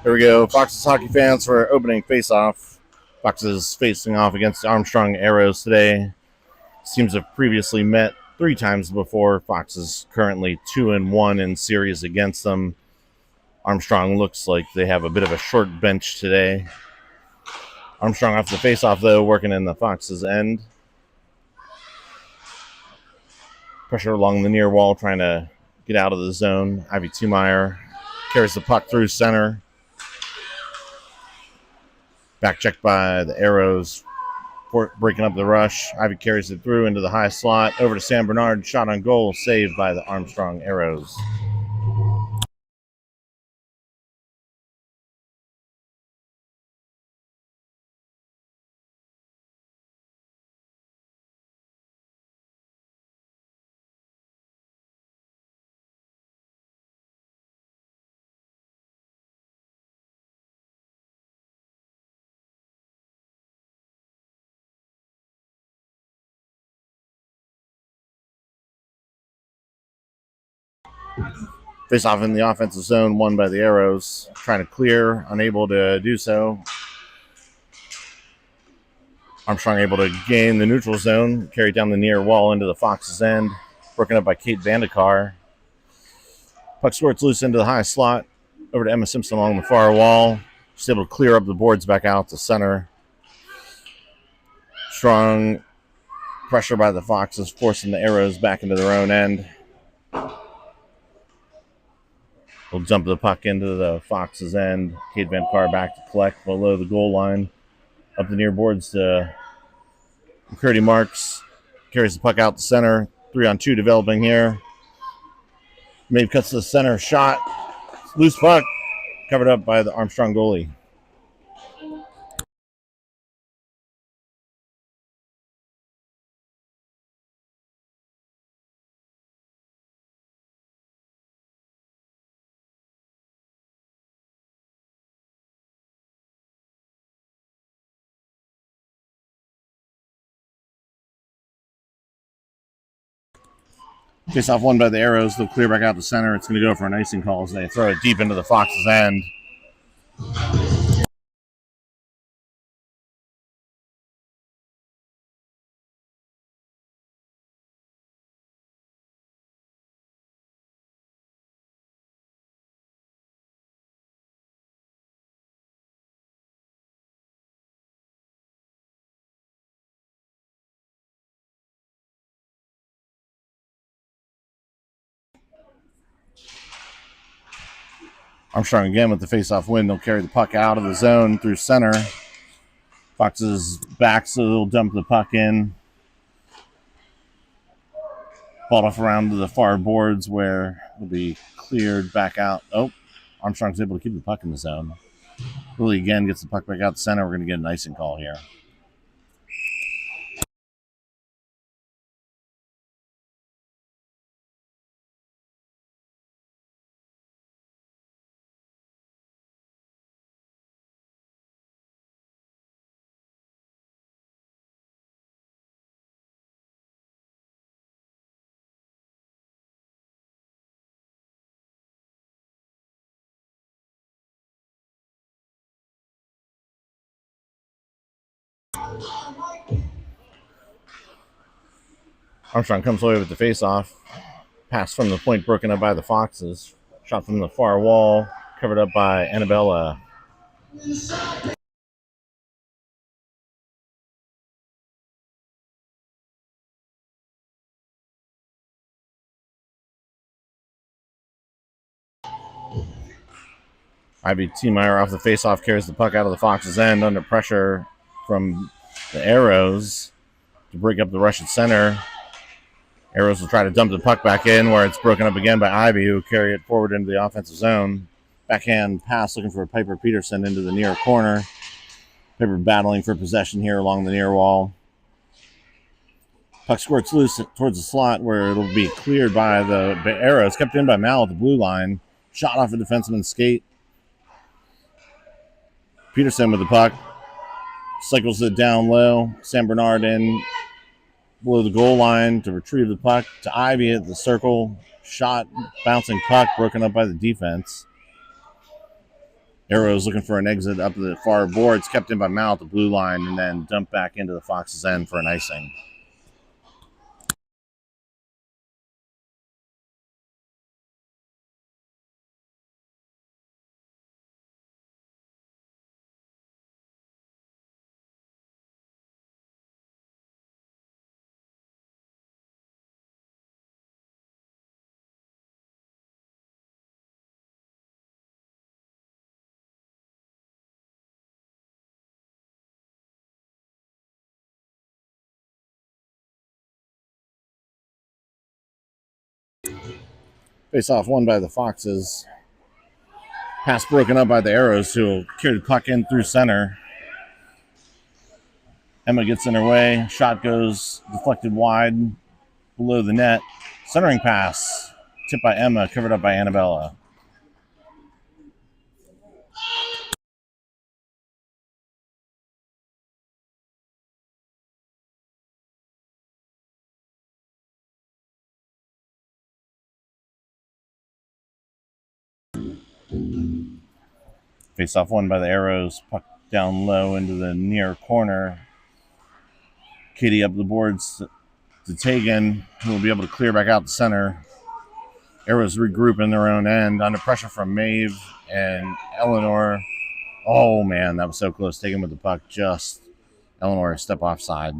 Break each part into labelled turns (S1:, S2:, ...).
S1: Here we go. Fox's hockey fans for opening face-off. Foxes facing off against the Armstrong Arrows today. Teams have previously met 3 times before. Fox is currently 2-1 in series against them. Armstrong looks like they have a bit of a short bench today. Armstrong off the face-off, though, working in the Fox's end. Pressure along the near wall, trying to get out of the zone. Ivy Tumeyer carries the puck through center. Back checked by the Arrows, breaking up the rush. Ivy carries it through into the high slot. Over to Sam Bernard. Shot on goal, saved by the Armstrong Arrows. Face off in the offensive zone, won by the Arrows. Trying to clear, unable to do so. Armstrong able to gain the neutral zone, carry down the near wall into the Fox's end. Broken up by Kate Vandekar. Puck squirts loose into the high slot. Over to Emma Simpson along the far wall. She's able to clear up the boards back out to center. Strong pressure by the Foxes, forcing the Arrows back into their own end. We'll jump the puck into the Fox's end. Kate Vandekar back to collect below the goal line. Up the near boards to McCurdy Marks. Carries the puck out to center. 3-on-2 developing here. Maeve cuts to the center. Shot. Loose puck. Covered up by the Armstrong goalie. Face off won by the Arrows. They'll clear back out to center. It's going to go for an icing call as they throw it deep into the Fox's end. Armstrong again with the face-off win. They'll carry the puck out of the zone through center. Fox's back, so they'll dump the puck in. Ball off around to the far boards where it'll be cleared back out. Oh, Armstrong's able to keep the puck in the zone. Willie again gets the puck back out to center. We're going to get an icing call here. Armstrong comes away with the face-off. Pass from the point broken up by the Foxes. Shot from the far wall, covered up by Annabella. Ivy Tumeyer off the face-off carries the puck out of the Fox's end under pressure from the Arrows to break up the rush at center. Arrows will try to dump the puck back in where it's broken up again by Ivy, who carry it forward into the offensive zone. Backhand pass looking for Piper Peterson into the near corner. Piper battling for possession here along the near wall. Puck squirts loose towards the slot where it'll be cleared by the Arrows. Kept in by Mal at the blue line. Shot off a defenseman's skate. Peterson with the puck. Cycles it down low. Sam Bernard in below the goal line to retrieve the puck to Ivy at the circle. Shot, bouncing puck, broken up by the defense. Arrows looking for an exit up the far boards, kept in by Mal at the blue line, and then dumped back into the Fox's end for an icing. Face off won by the Foxes. Pass broken up by the Arrows, who will carry the puck in through center. Emma gets in her way. Shot goes deflected wide below the net. Centering pass. Tipped by Emma, covered up by Annabella. Face off won by the Arrows. Puck down low into the near corner. Katie up the boards to Tegan, who will be able to clear back out the center. Arrows regroup in their own end under pressure from Maeve and Eleanor. Oh man, that was so close. Tegan with the puck, just Eleanor a step offside.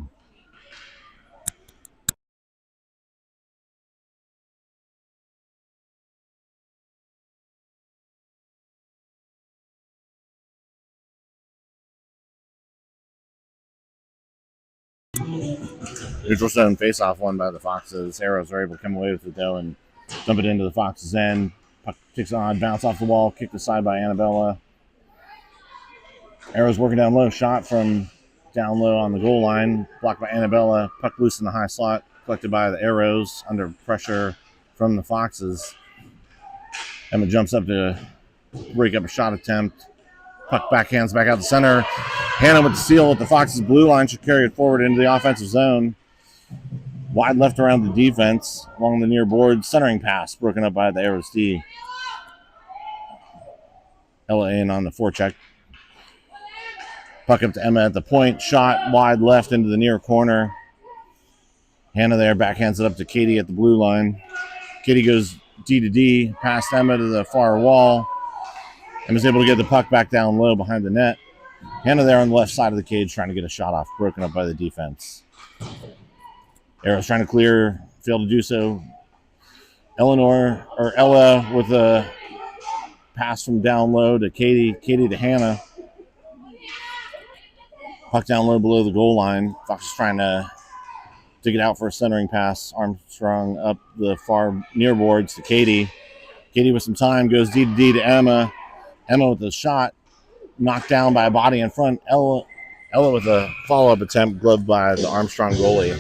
S1: Neutral zone face-off won by the Foxes. Arrows are able to come away with it though and dump it into the Foxes' end. Puck kicks on, bounce off the wall, kicked aside by Annabella. Arrows working down low, shot from down low on the goal line, blocked by Annabella. Puck loose in the high slot, collected by the Arrows under pressure from the Foxes. Emma jumps up to break up a shot attempt. Puck backhands back out the center. Hannah with the steal at the Foxes' blue line should carry it forward into the offensive zone. Wide left around the defense along the near board. Centering pass broken up by the Arrows D. Ella in on the forecheck. Puck up to Emma at the point. Shot wide left into the near corner. Hannah there backhands it up to Katie at the blue line. Katie goes D to D, past Emma to the far wall. Emma's able to get the puck back down low behind the net. Hannah there on the left side of the cage trying to get a shot off, broken up by the defense. Arrows trying to clear, failed to do so. Ella with a pass from down low to Katie to Hannah. Puck down low below the goal line. Fox is trying to dig it out for a centering pass. Armstrong up the far near boards to Katie. Katie with some time goes D to D to Emma. Emma with a shot knocked down by a body in front. Ella with a follow-up attempt gloved by the Armstrong goalie.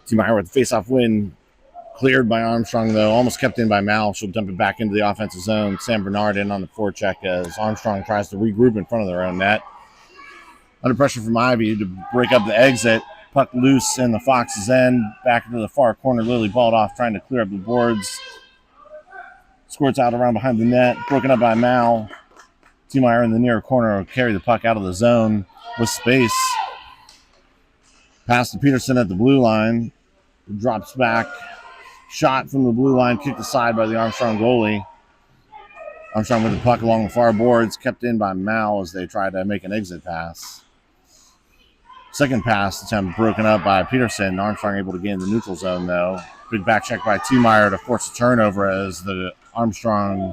S1: T. Meyer with the face-off win. Cleared by Armstrong, though. Almost kept in by Mal. She'll dump it back into the offensive zone. Sam Bernard in on the forecheck as Armstrong tries to regroup in front of their own net. Under pressure from Ivy to break up the exit. Puck loose in the Fox's end. Back into the far corner. Lily balled off, trying to clear up the boards. Squirts out around behind the net. Broken up by Mal. T. Meyer in the near corner will carry the puck out of the zone with space. Pass to Peterson at the blue line. Drops back. Shot from the blue line, kicked aside by the Armstrong goalie. Armstrong with the puck along the far boards, kept in by Mal as they try to make an exit pass. Second pass attempt broken up by Peterson. Armstrong able to gain the neutral zone, though. Big back check by T-Meyer to force a turnover as the Armstrong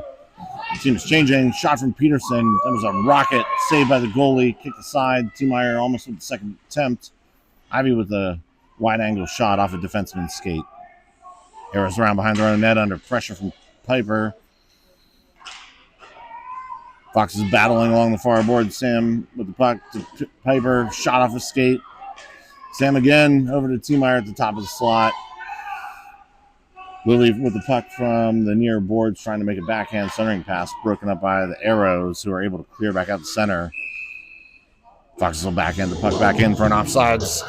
S1: team is changing. Shot from Peterson. That was a rocket. Saved by the goalie. Kicked aside. T-Meyer almost with the second attempt. Ivy with a wide angle shot off a defenseman's skate. Arrows around behind their own net under pressure from Piper. Fox is battling along the far board. Sam with the puck to Piper. Shot off a skate. Sam again over to T. Meyer at the top of the slot. Lily with the puck from the near boards, trying to make a backhand centering pass, broken up by the Arrows, who are able to clear back out the center. Foxes will backhand the puck back in for an offsides.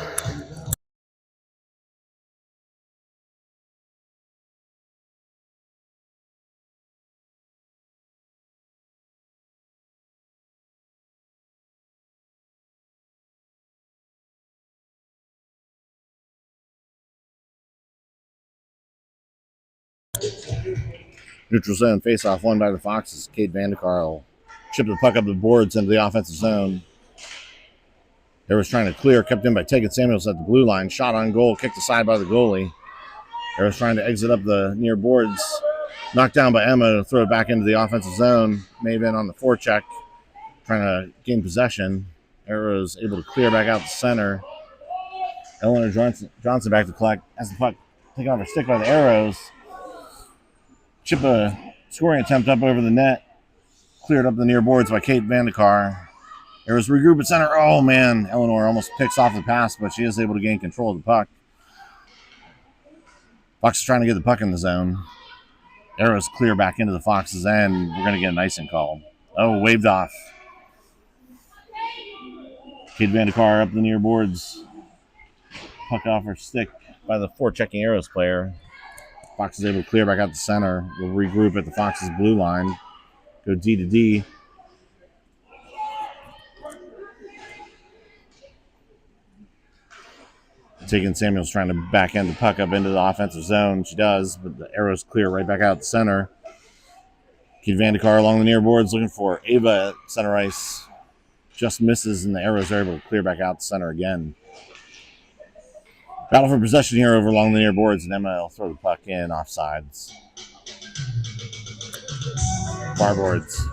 S1: Neutral zone face-off won by the Foxes. Cade Vandekarl chipped the puck up the boards into the offensive zone. They was trying to clear, kept in by Tegan Samuels at the blue line. Shot on goal, kicked aside by the goalie. They was trying to exit up the near boards. Knocked down by Emma to throw it back into the offensive zone. Maven on the forecheck, trying to gain possession. Arrows able to clear back out the center. Eleanor Johnson back to collect. Has the puck taken off her stick by the Arrows. Chip a scoring attempt up over the net. Cleared up the near boards by Kate Vandekar. Arrows regroup at center. Oh, man. Eleanor almost picks off the pass, but she is able to gain control of the puck. Fox is trying to get the puck in the zone. Arrows clear back into the Fox's end. We're going to get an icing call. Oh, waved off. Kate Vandekar up the near boards. Puck off her stick by the forechecking Arrows player. Fox is able to clear back out the center. We'll regroup at the Fox's blue line. Go D to D. Tegan Samuels trying to backhand the puck up into the offensive zone. She does, but the Arrows clear right back out the center. Kate Vandekar along the near boards looking for Ava at center ice. Just misses, and the Arrows are able to clear back out the center again. Battle for possession here over along the near boards, and Emma will throw the puck in offsides. Far boards.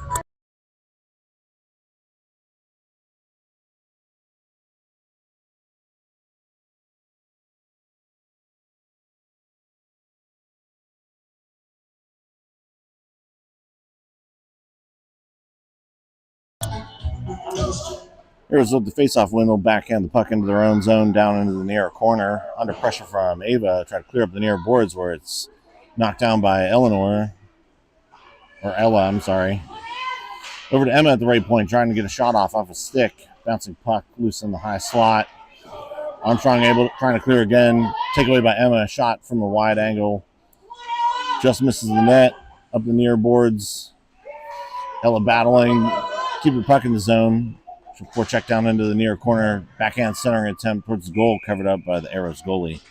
S1: Here's the face-off win. They'll backhand the puck into their own zone down into the near corner. Under pressure from Ava, try to clear up the near boards where it's knocked down by Eleanor. Or Ella, I'm sorry. Over to Emma at the right point, trying to get a shot off a stick. Bouncing puck loose in the high slot. Armstrong trying to clear again. Take away by Emma. Shot from a wide angle. Just misses the net. Up the near boards. Ella battling. Keep the puck in the zone. Before check down into the near corner. Backhand centering attempt towards the goal, covered up by the Arrows goalie.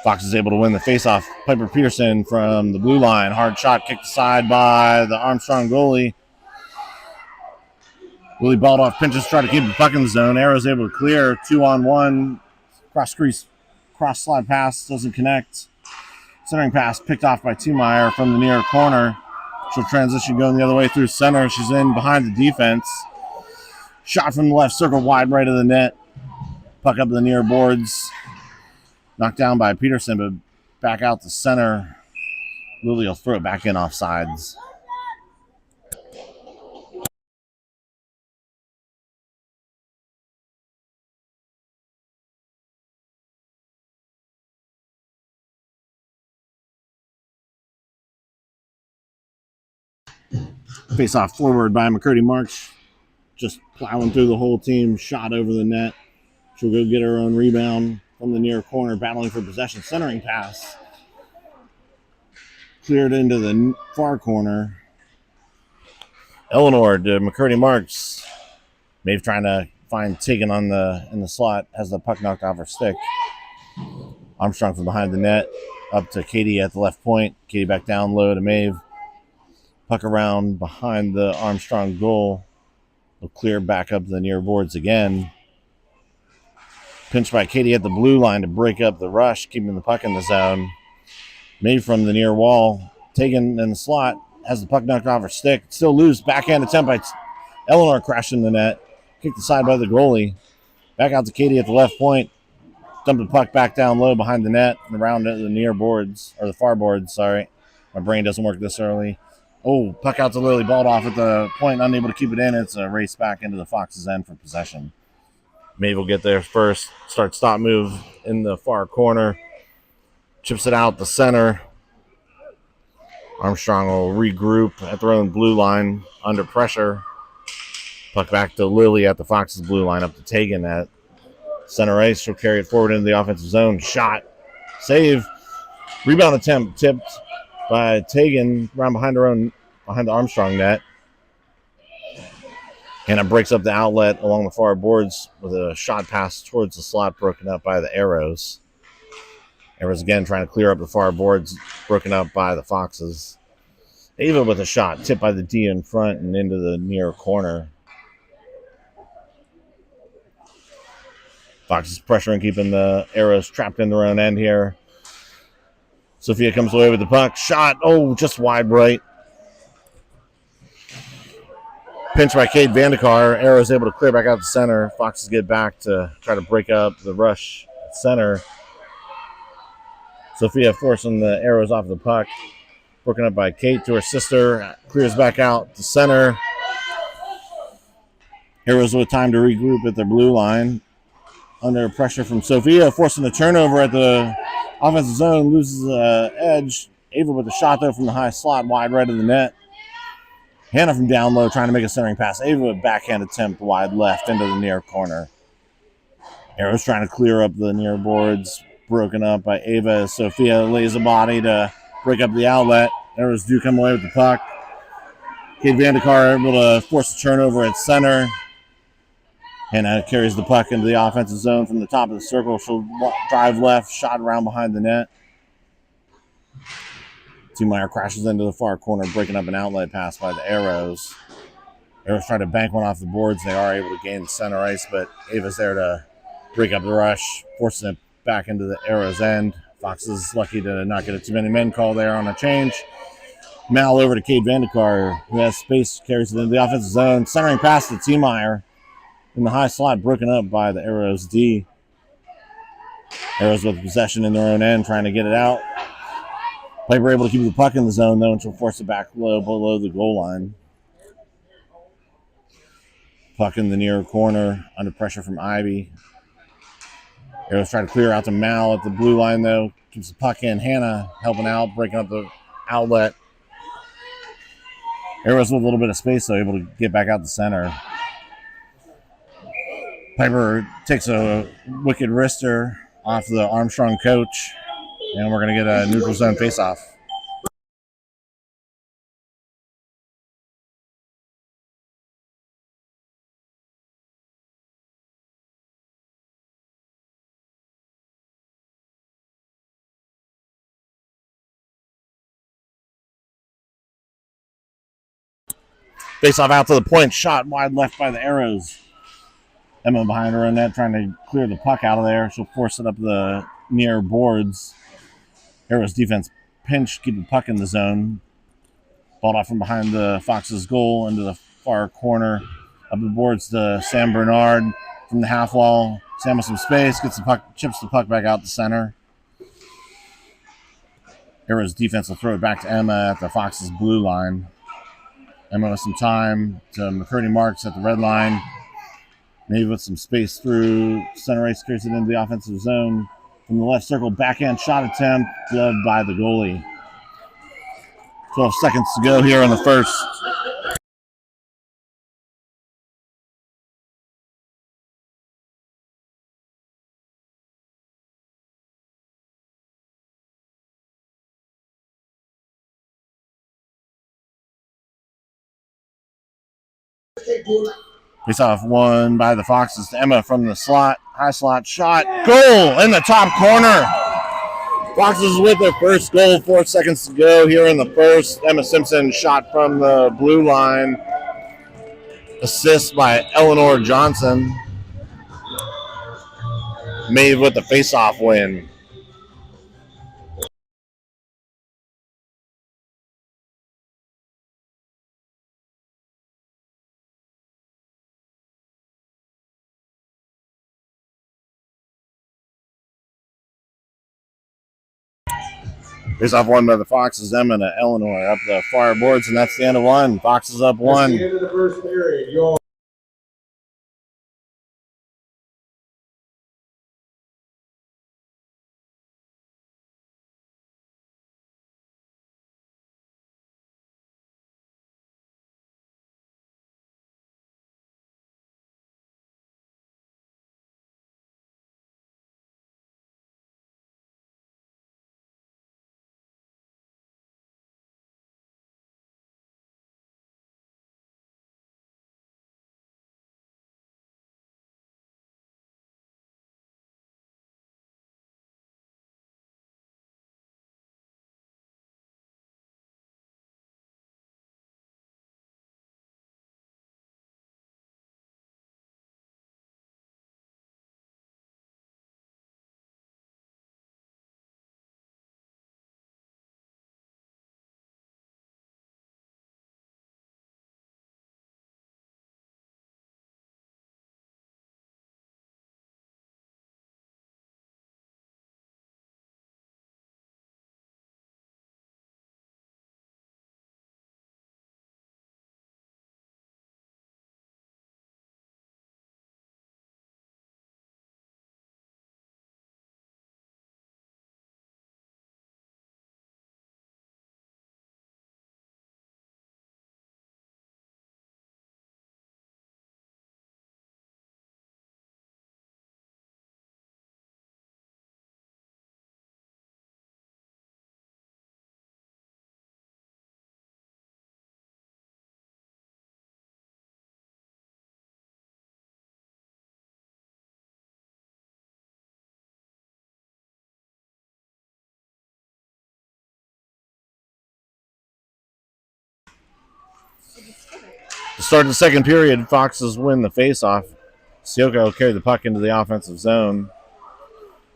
S1: Fox is able to win the faceoff. Piper Peterson from the blue line. Hard shot kicked aside by the Armstrong goalie. Willie Baldoff pinches, try to keep the puck in the zone. Arrow's able to clear. 2-on-1. Cross slide pass doesn't connect. Centering pass picked off by T-Meyer from the near corner. She'll transition going the other way through center. She's in behind the defense. Shot from the left circle wide right of the net. Puck up the near boards. Knocked down by Peterson, but back out the center. Lily will throw it back in offsides. Face off forward by McCurdy March. Just plowing through the whole team. Shot over the net. She'll go get her own rebound from the near corner, battling for possession. Centering pass. Cleared into the far corner. Eleanor to McCurdy Marks. Maeve trying to find Tegan in the slot. Has the puck knocked off her stick. Armstrong from behind the net. Up to Katie at the left point. Katie back down low to Maeve. Puck around behind the Armstrong goal. They'll clear back up the near boards again. Pinched by Katie at the blue line to break up the rush, keeping the puck in the zone. Maeve from the near wall. Taken in the slot. Has the puck knocked off her stick. Still loose. Backhand attempt by Eleanor, crashing the net. kicked aside by the goalie. Back out to Katie at the left point. Dumped the puck back down low behind the net and around the near boards, or the far boards, sorry. My brain doesn't work this early. Oh, puck out to Lily, balled off at the point, unable to keep it in. It's a race back into the Fox's end for possession. Maeve will get there first. Start-stop move in the far corner. Chips it out the center. Armstrong will regroup at their own blue line under pressure. Puck back to Lily at the Fox's blue line up to Tegan at center ice. She'll carry it forward into the offensive zone. Shot. Save. Rebound attempt tipped by Tegan around behind the Armstrong net. Hannah breaks up the outlet along the far boards with a shot pass towards the slot broken up by the Arrows. Arrows again trying to clear up the far boards broken up by the Foxes. Ava with a shot tipped by the D in front and into the near corner. Foxes pressuring, keeping the Arrows trapped in their own end here. Sophia comes away with the puck. Shot. Oh, just wide right. Pinch by Kate Vandekar. Arrows able to clear back out the center. Foxes get back to try to break up the rush at center. Sophia forcing the Arrows off the puck. Broken up by Kate to her sister. Clears back out to center. Arrows with time to regroup at their blue line. Under pressure from Sophia, forcing the turnover at the offensive zone. Loses the edge. Ava with a shot, though, from the high slot, wide right of the net. Hannah from down low trying to make a centering pass. Ava with backhand attempt wide left into the near corner. Arrows trying to clear up the near boards. Broken up by Ava. Sophia lays a body to break up the outlet. Arrows do come away with the puck. Kate Vandekar able to force the turnover at center. Hannah carries the puck into the offensive zone from the top of the circle. She'll drive left, shot around behind the net. T-Meyer crashes into the far corner, breaking up an outlet pass by the Arrows. Arrows try to bank one off the boards. They are able to gain the center ice, but Ava's there to break up the rush, forcing it back into the Arrows' end. Fox is lucky to not get a too many men call there on a change. Mal over to Kate Vandekar, who has space, carries it into the offensive zone. Centering pass to T-Meyer in the high slot, broken up by the Arrows D. Arrows with possession in their own end, trying to get it out. Piper able to keep the puck in the zone, though, and she'll force it back low below the goal line. Puck in the near corner, under pressure from Ivy. Arrows try to clear out to Mal at the blue line, though. Keeps the puck in. Hannah helping out, breaking up the outlet. Arrows with a little bit of space, though, able to get back out the center. Piper takes a wicked wrister off the Armstrong coach, and we're going to get a neutral zone faceoff. Face-off out to the point, shot wide left by the Arrows. Emma behind her own net trying to clear the puck out of there. She'll force it up the near boards. Arrows defense pinch, keep the puck in the zone. Balled off from behind the Fox's goal into the far corner. Up the boards to Sam Bernard from the half wall. Sam with some space, gets the puck, chips the puck back out the center. Arrows defense will throw it back to Emma at the Fox's blue line. Emma with some time to McCurdy Marks at the red line. Maybe with some space through center ice, carries it into the offensive zone. From the left circle, backhand shot attempt, gloved by the goalie. 12 seconds to go here in the first. Face off one by the Foxes to Emma from the slot. High slot shot. Goal in the top corner. Foxes with their first goal. 4 seconds to go here in the first. Emma Simpson shot from the blue line. Assist by Eleanor Johnson. Maeve with the face-off win. Face off won by the Foxes, Emma and Eleanor up the far boards, and that's the end of one. Foxes up one.
S2: That's the end of the first period.
S1: To start the second period, Foxes win the faceoff. Sioka will carry the puck into the offensive zone.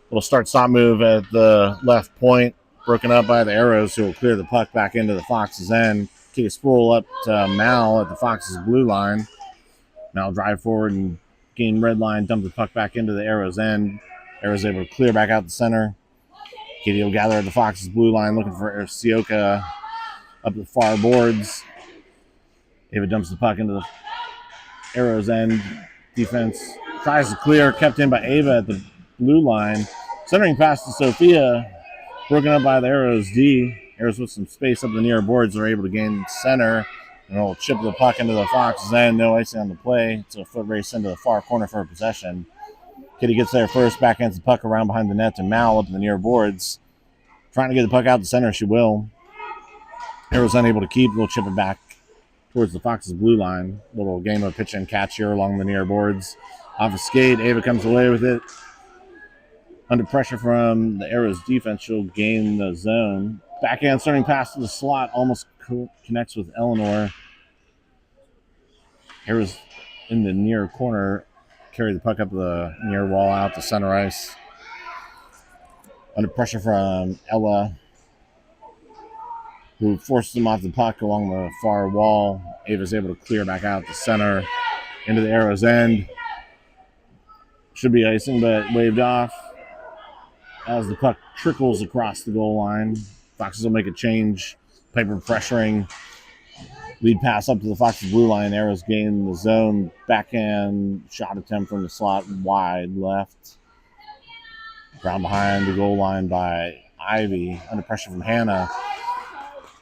S1: Little start-stop move at the left point, broken up by the Arrows, who will clear the puck back into the Foxes' end. Kick a spool up to Mal at the Foxes' blue line. Mal drive forward and gain red line, dump the puck back into the Arrows' end. Arrows able to clear back out the center. Katie will gather at the Foxes' blue line, looking for Sioka up the far boards. Ava dumps the puck into the Arrows' end. Defense tries to clear, kept in by Ava at the blue line. Centering pass to Sophia, broken up by the Arrows D. Arrows with some space up the near boards are able to gain center, and will chip the puck into the Fox's end. No icing on the play. It's a foot race into the far corner for a possession. Kitty gets there first, backhands the puck around behind the net to Mal up in the near boards. Trying to get the puck out the center, she will. Arrows unable to keep, will chip it back towards the Fox's blue line. Little game of pitch and catch here along the near boards. Off a skate, Ava comes away with it. Under pressure from the Arrows defense, she'll gain the zone. Backhand starting pass to the slot, almost connects with Eleanor. Arrows in the near corner, carry the puck up the near wall out to center ice. Under pressure from Ella, who forces them off the puck along the far wall. Ava's able to clear back out the center into the Arrows' end. Should be icing, but waved off as the puck trickles across the goal line. Foxes will make a change. Piper pressuring. Lead pass up to the Foxes blue line. Arrows gain the zone. Backhand shot attempt from the slot wide left. Ground behind the goal line by Ivy. Under pressure from Hannah.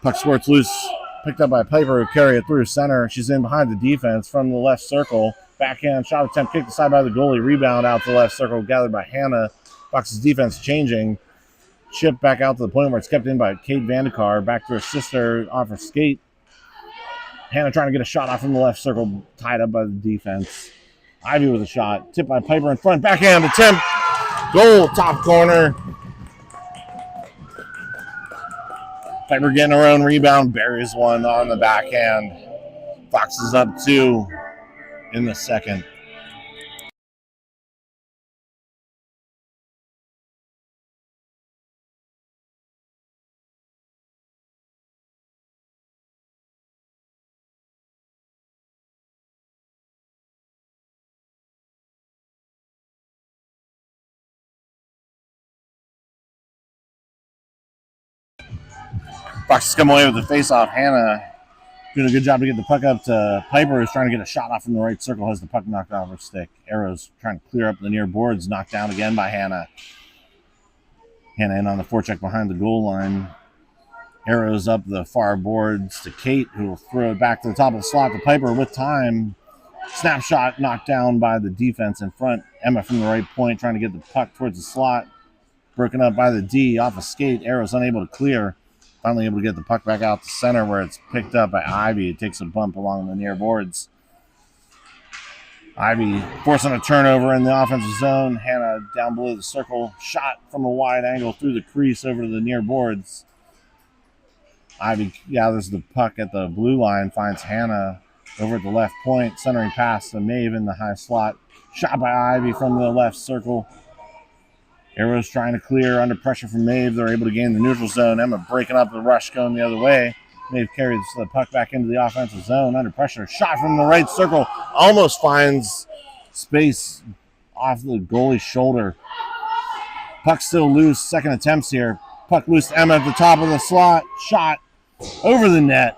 S1: Puck squirts loose. Picked up by Piper, who carry it through center. She's in behind the defense from the left circle. Backhand shot attempt kicked aside by the goalie. Rebound out to the left circle, gathered by Hannah. Fox's defense changing. Chip back out to the point where it's kept in by Kate Vandekar. Back to her sister off her skate. Hannah trying to get a shot off from the left circle, tied up by the defense. Ivy with a shot. Tipped by Piper in front. Backhand attempt. Goal, top corner. Piper getting her own rebound. Buries one on the backhand. Foxes up 2 in the second. Foxes come away with the face-off. Hannah doing a good job to get the puck up to Piper, who's trying to get a shot off from the right circle, has the puck knocked off her stick. Arrows trying to clear up the near boards, knocked down again by Hannah. Hannah in on the forecheck behind the goal line. Arrows up the far boards to Kate, who will throw it back to the top of the slot to Piper with time. Snapshot knocked down by the defense in front. Emma from the right point trying to get the puck towards the slot. Broken up by the D off a skate. Arrows unable to clear. Finally able to get the puck back out to center where it's picked up by Ivy. It takes a bump along the near boards. Ivy forcing a turnover in the offensive zone. Hannah down below the circle. Shot from a wide angle through the crease over to the near boards. Ivy gathers the puck at the blue line, finds Hannah over at the left point. Centering pass to Maeve in the high slot. Shot by Ivy from the left circle. Arrows trying to clear under pressure from Maeve. They're able to gain the neutral zone. Emma breaking up the rush going the other way. Maeve carries the puck back into the offensive zone under pressure. Shot from the right circle. Almost finds space off the goalie's shoulder. Puck still loose. Second attempts here. Puck loose to Emma at the top of the slot. Shot over the net.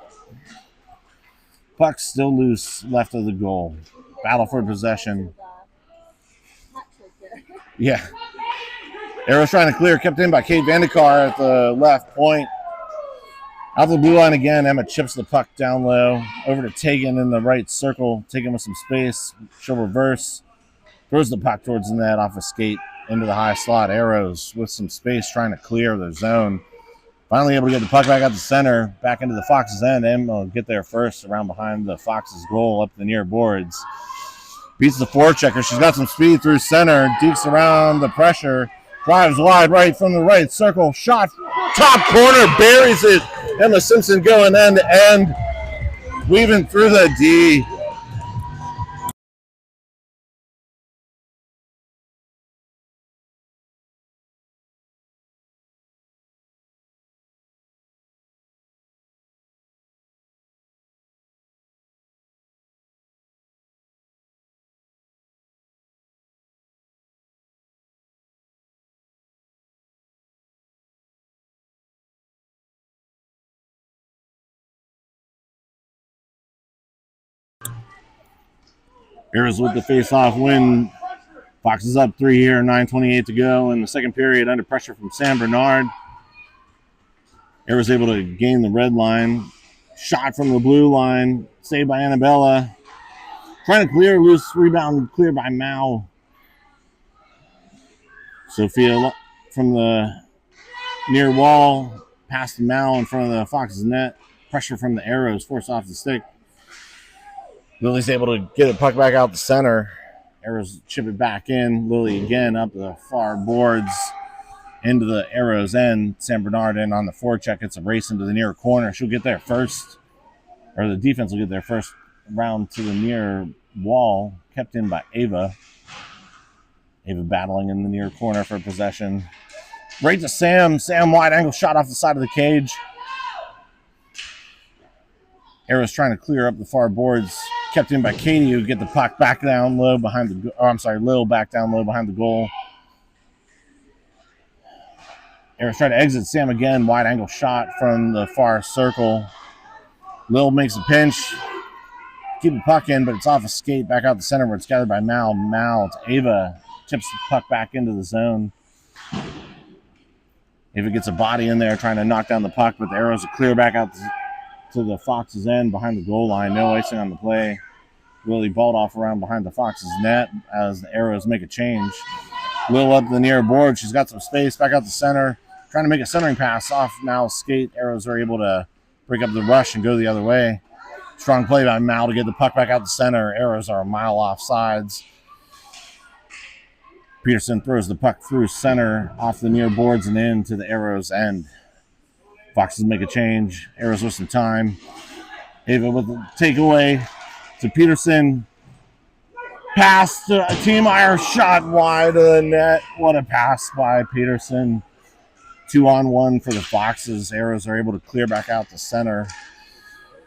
S1: Puck still loose left of the goal. Battle for possession. Yeah. Arrows trying to clear, kept in by Kate Vandekar at the left point. Out the blue line again, Emma chips the puck down low. Over to Tegan in the right circle. Tegan with some space. She'll reverse. Throws the puck towards the net off a skate into the high slot. Arrows with some space trying to clear their zone. Finally able to get the puck back out the center. Back into the Foxes' end. Emma will get there first around behind the Foxes' goal up the near boards. Beats the forechecker. She's got some speed through center. Dekes around the pressure. Drives wide right from the right circle. Shot top corner. Buries it. Emma Simpson going end to end. Weaving through the D. Arrows with the face-off win. Foxes up 3 here, 9:28 to go in the second period under pressure from Sam Bernard. Arrows able to gain the red line. Shot from the blue line. Saved by Annabella. Trying to clear, loose rebound, clear by Mao. Sophia from the near wall. Past Mao in front of the Foxes net. Pressure from the Arrows, forced off the stick. Lily's able to get the puck back out the center. Arrows chip it back in. Lily again up the far boards into the Arrows end. Sam Bernard in on the forecheck. It's a race into the near corner. She'll get there first. Or the defense will get there first. Around to the near wall. Kept in by Ava. Ava battling in the near corner for possession. Right to Sam. Sam wide angle shot off the side of the cage. Arrows trying to clear up the far boards. Kept in by Katie, who get the puck back down low behind the Lil back down low behind the goal. Arrows trying to exit Sam again. Wide angle shot from the far circle. Lil makes a pinch. Keep the puck in, but it's off a skate back out the center where it's gathered by Mal. Mal to Ava. Chips the puck back into the zone. Ava gets a body in there trying to knock down the puck, but the Arrows are clear back out to the Foxes' end behind the goal line. No icing on the play. Lily balled off around behind the Foxes' net as the Arrows make a change. Lil up the near board. She's got some space back out the center. Trying to make a centering pass off Mal's skate. Arrows are able to break up the rush and go the other way. Strong play by Mal to get the puck back out the center. Arrows are a mile off sides. Peterson throws the puck through center off the near boards and into the Arrows' end. Foxes make a change. Arrows with some time. Ava with the takeaway to Peterson. Pass to T-Meyer. Shot wide of the net. What a pass by Peterson. 2-on-1 for the Foxes. Arrows are able to clear back out the center.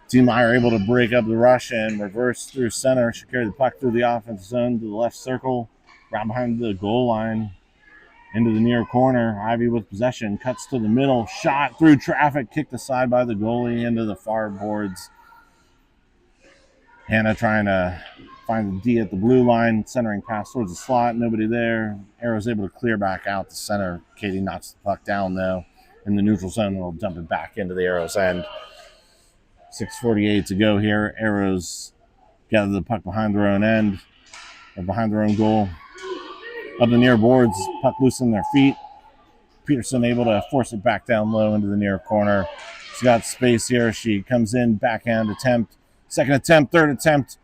S1: T-Meyer able to break up the rush and reverse through center. She carried the puck through the offensive zone to the left circle. Around behind the goal line. into the near corner. Ivy with possession, cuts to the middle, shot through traffic, kicked aside by the goalie into the far boards. Hannah trying to find the D at the blue line, centering pass towards the slot, nobody there. Arrow's able to clear back out the center. Katie knocks the puck down though in the neutral zone, and will dump it back into the Arrows end. 6:48 to go here. Arrows gather the puck behind their own end, or behind their own goal. Up the near boards, puck loose in their feet. Peterson able to force it back down low into the near corner. She's got space here. She comes in, backhand attempt, second attempt, third attempt.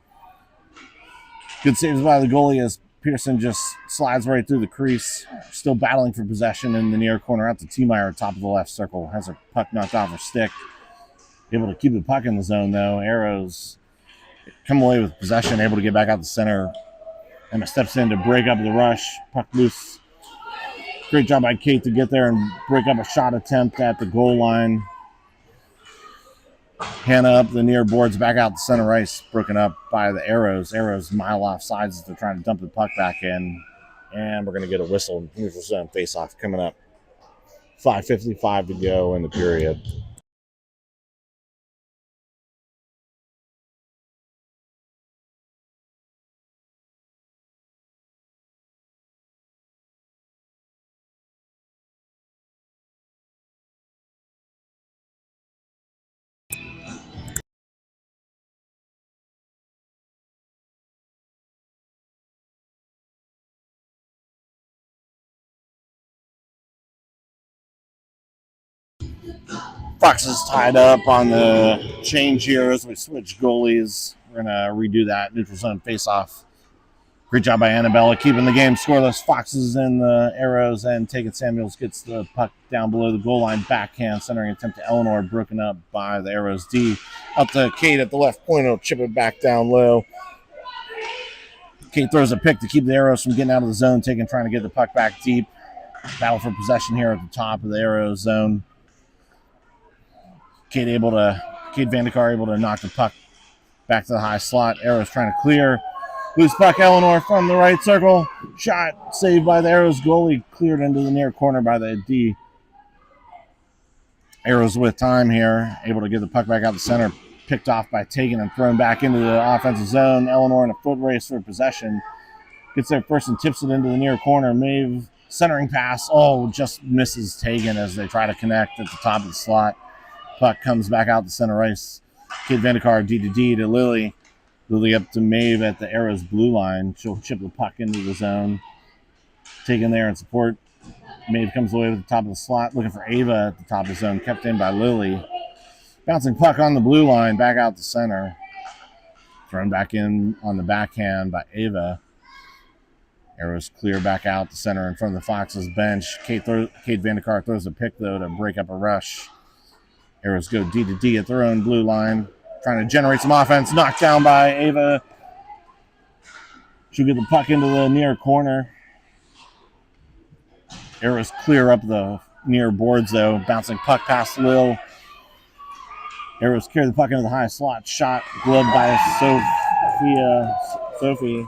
S1: Good saves by the goalie as Peterson just slides right through the crease. Still battling for possession in the near corner out to T-Meyer, top of the left circle. Has her puck knocked off her stick. Able to keep the puck in the zone though. Arrows come away with possession, able to get back out the center. Emma steps in to break up the rush. Puck loose. Great job by Kate to get there and break up a shot attempt at the goal line. Hannah up the near boards, back out the center ice, broken up by the Arrows. Arrows mile off sides as they're trying to dump the puck back in. And we're going to get a whistle. Neutral zone face-off coming up. 5:55 to go in the period. Fox is tied up on the change here as we switch goalies. We're going to redo that neutral zone face-off. Great job by Annabella keeping the game scoreless. Foxes in the Arrows, and Taken Samuels gets the puck down below the goal line. Backhand centering attempt to Eleanor, broken up by the Arrows D. Up to Kate at the left point. Will chip it back down low. Kate throws a pick to keep the Arrows from getting out of the zone. Taken trying to get the puck back deep. Battle for possession here at the top of the Arrows zone. Kate Vandekar able to knock the puck back to the high slot. Arrows trying to clear. Loose puck, Eleanor from the right circle. Shot saved by the Arrows goalie. Cleared into the near corner by the D. Arrows with time here. Able to get the puck back out the center. Picked off by Tegan and thrown back into the offensive zone. Eleanor in a foot race for possession. Gets there first and tips it into the near corner. Maeve centering pass. Oh, just misses Tegan as they try to connect at the top of the slot. Puck comes back out the center ice. Kate Vandekar D to Lily. Lily up to Maeve at the Arrows blue line. She'll chip the puck into the zone. Taken there in support. Maeve comes away with the top of the slot. Looking for Ava at the top of the zone. Kept in by Lily. Bouncing puck on the blue line. Back out the center. Thrown back in on the backhand by Ava. Arrows clear back out the center in front of the Foxes bench. Kate Vandekar throws a pick, though, to break up a rush. Arrows go D to D at their own blue line. Trying to generate some offense. Knocked down by Ava. She'll get the puck into the near corner. Arrows clear up the near boards, though. Bouncing puck past Lil. Arrows carry the puck into the high slot. Shot gloved by Sophie.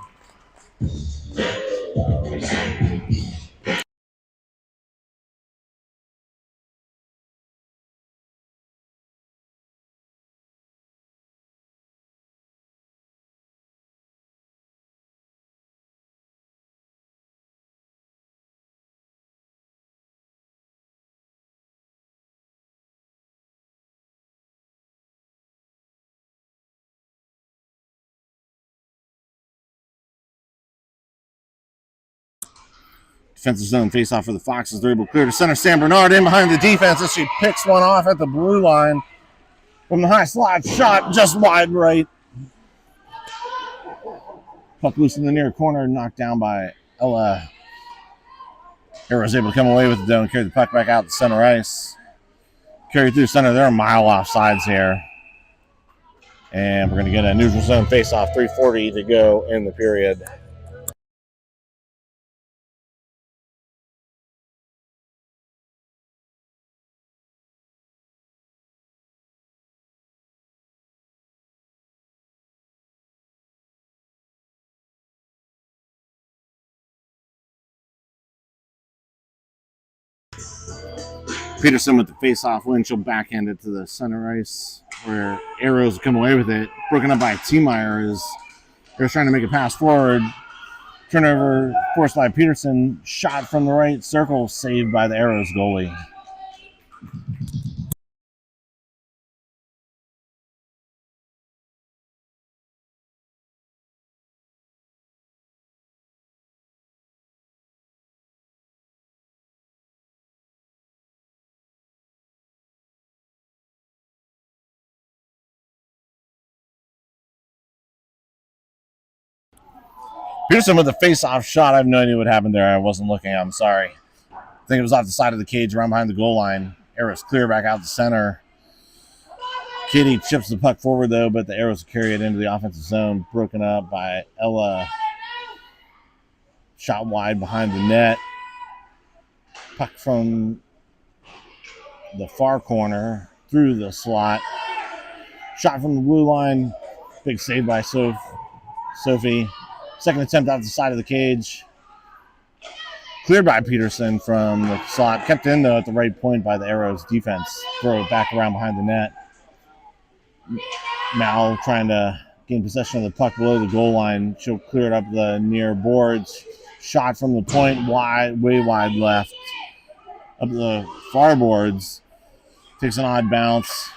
S1: Defensive zone face-off for the Foxes. They're able to clear to center. Sam Bernard in behind the defense as she picks one off at the blue line. From the high slot, shot just wide right. Puck loose in the near corner, knocked down by Ella. Arrow's able to come away with it, though, and carry the puck back out to center ice. Carry through center. They're a mile off sides here. And we're going to get a neutral zone face-off. 3:40 to go in the period. Peterson with the face-off win. She'll backhand it to the center ice where Arrows come away with it. Broken up by T-Meyer as Arrows trying to make a pass forward. Turnover forced by Peterson. Shot from the right circle, saved by the Arrows goalie. Peterson with a face-off shot. I have no idea what happened there. I wasn't looking. I'm sorry. I think it was off the side of the cage around behind the goal line. Arrows clear back out the center. Kitty chips the puck forward, though, but the Arrows carry it into the offensive zone. Broken up by Ella. Shot wide behind the net. Puck from the far corner through the slot. Shot from the blue line. Big save by Sophie. Second attempt out the side of the cage. Cleared by Peterson from the slot. Kept in, though, at the right point by the Arrows defense. Throw it back around behind the net. Mal trying to gain possession of the puck below the goal line. She'll clear it up the near boards. Shot from the point wide, way wide left. Up the far boards. Takes an odd bounce.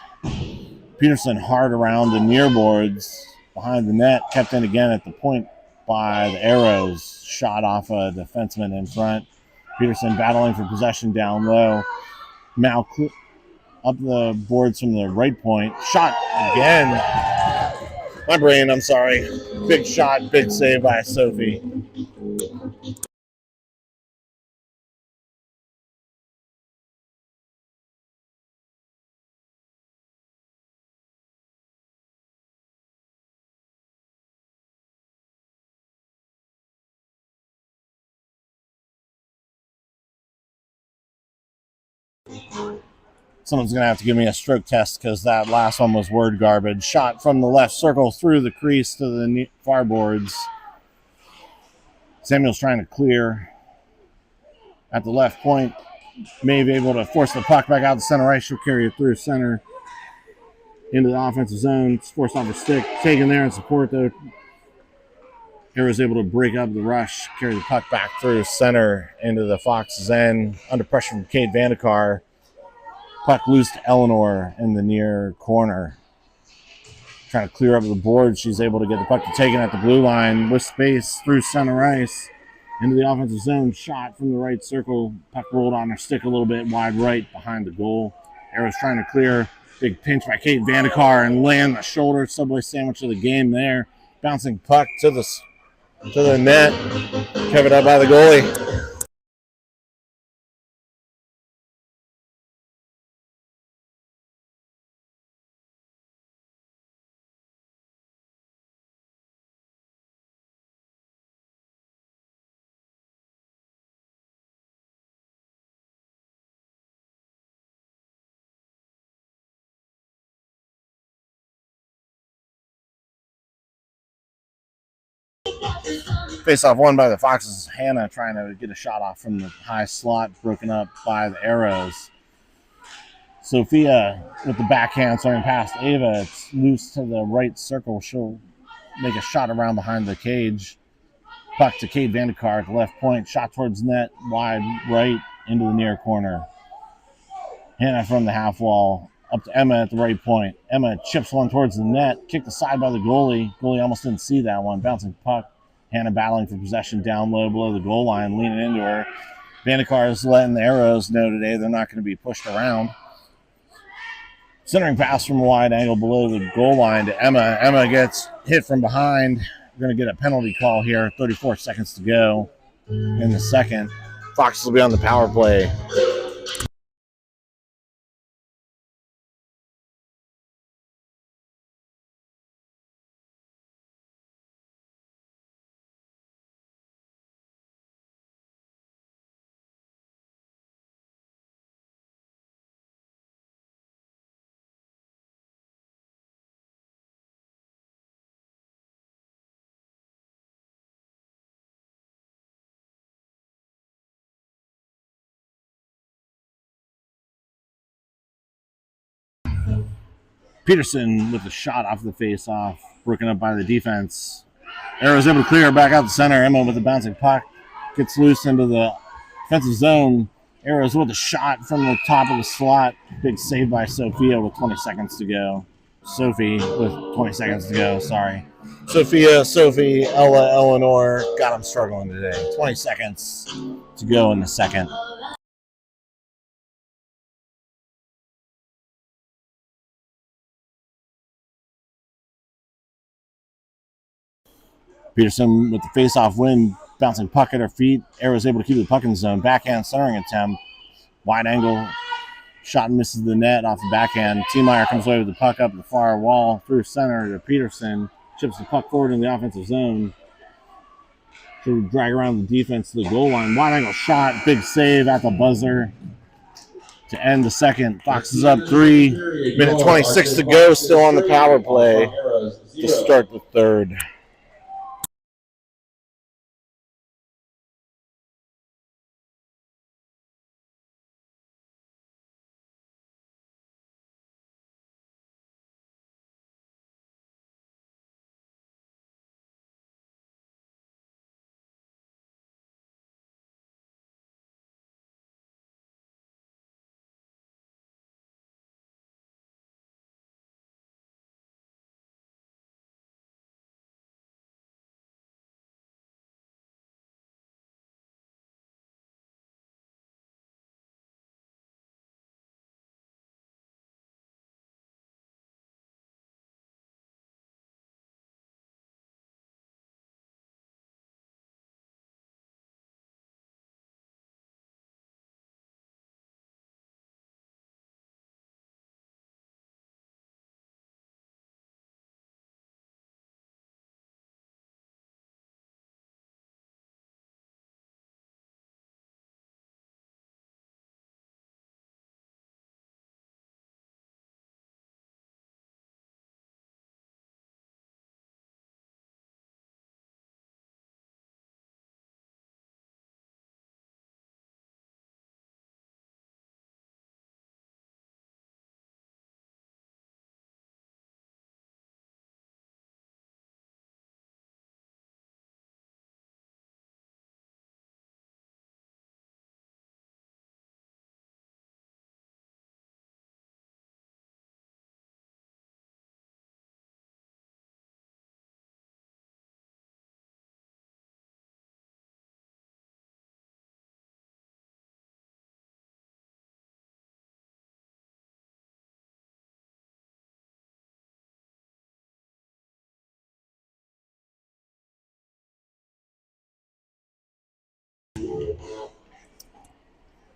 S1: Peterson hard around the near boards. Behind the net. Kept in again at the point by the Arrows. Shot off a defenseman in front. Peterson battling for possession down low. Mal up the boards from the right point. Shot again. My brain, I'm sorry. Big shot, big save by Sophie. Someone's going to have to give me a stroke test because that last one was word garbage. Shot from the left circle through the crease to the far boards. Samuel's trying to clear at the left point. May be able to force the puck back out the center ice. She'll carry it through center into the offensive zone. It's forced off her stick. Taken there in support, though. Arrow's able to break up the rush, carry the puck back through center into the Fox's end. Under pressure from Kate Vandekar. Puck loose to Eleanor in the near corner. Trying to clear up the board. She's able to get the puck to take it at the blue line with space through center ice into the offensive zone. Shot from the right circle. Puck rolled on her stick a little bit wide right behind the goal. Arrow's trying to clear. Big pinch by Kate Vandekar and land the shoulder. Subway sandwich of the game there. Bouncing puck to the net. Covered up by the goalie. Face-off won by the Foxes. Hannah trying to get a shot off from the high slot, broken up by the Arrows. Sophia with the backhand starting past Ava. It's loose to the right circle. She'll make a shot around behind the cage. Puck to Kate Vandekar at the left point. Shot towards net, wide right into the near corner. Hannah from the half wall. Up to Emma at the right point. Emma chips one towards the net. Kicked aside by the goalie. Goalie almost didn't see that one. Bouncing puck. Hannah battling for possession down low below the goal line, leaning into her. Vandekar is letting the Arrows know today they're not going to be pushed around. Centering pass from a wide angle below the goal line to Emma. Emma gets hit from behind. We're going to get a penalty call here. 34 seconds to go in the second. Fox will be on the power play. Peterson with the shot off the face-off, broken up by the defense. Arrow's able to clear back out the center. Emma with the bouncing puck gets loose into the defensive zone. Arrows with a shot from the top of the slot. Big save by Sophia with 20 seconds to go. Sophie with 20 seconds to go, sorry. Sophie, Ella, Eleanor. God, I'm struggling today. 20 seconds to go in the second. Peterson with the face-off win, bouncing puck at her feet. Arrow's able to keep the puck in the zone. Backhand centering attempt. Wide angle. Shot misses the net off the backhand. T-Meyer comes away with the puck up the far wall through center to Peterson. Chips the puck forward in the offensive zone. To drag around the defense to the goal line. Wide angle shot. Big save at the buzzer to end the second. Fox is up 3. Minute 26 to go. Still on the power play to start the third.